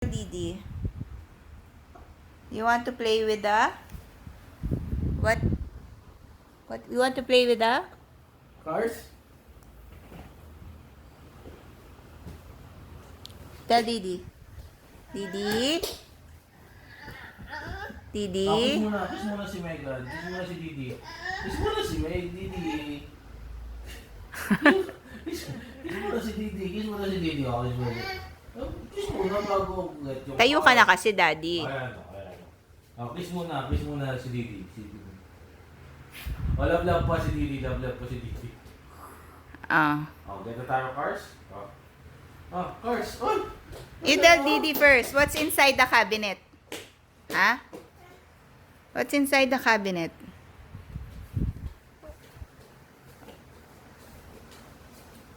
Didi, you want to play with the what? What you want to play with the Cars? Tell Didi. Didi. Didi. Kiss muna si Megan. Kiss muna si Didi. Kiss muna si Didi. Kiss muna si Didi. Kiss muna si Didi. Oh, kiss muna. Kiss muna bago get yung... Tayo ka na kasi, Daddy. Ayan to. Oh, kiss muna si Didi. Oh, love pa si Didi. Love pa si Didi. Oh, get the tayo cars. Oh, cars. Oh! You tell Didi first. What's inside the cabinet? Huh? What's inside the cabinet?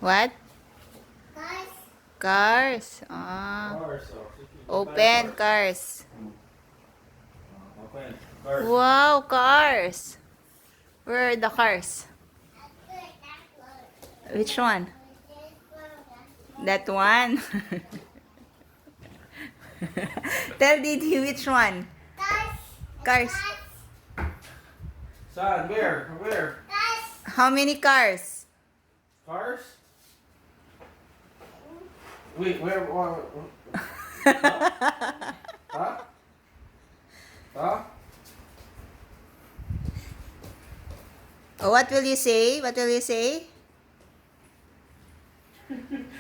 What? Cars. Cars. Open cars. Open. Cars. Wow, cars. Where are the cars? Which one? That one? Tell Didi which one? Cars. Saan? Where? How many cars? Cars? Wait, where? Huh? Huh? Oh, what will you say? What will you say?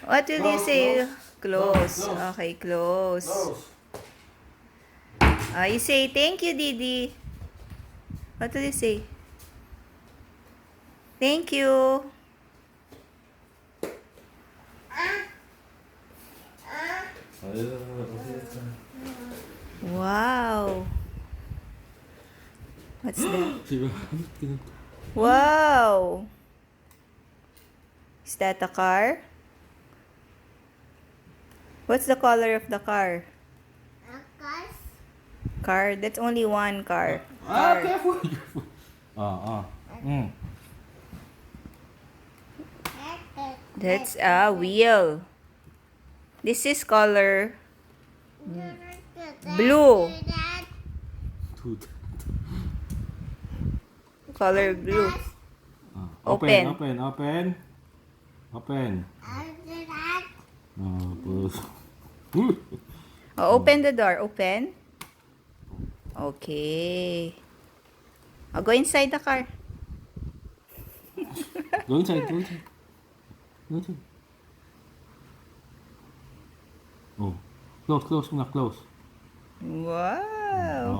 What will you say? Close. Close. Okay, close. Close. You say thank you, Didi. What will you say? Thank you. Wow. What's that? Wow. Is that a car? What's the color of the car? Car? That's only one car. Car. Careful. That's a wheel. This is color blue. Color blue. Open. Open. Oh, open the door. Open. Okay. I'll go inside the car. Go inside. Oh, close muna, close. Wow.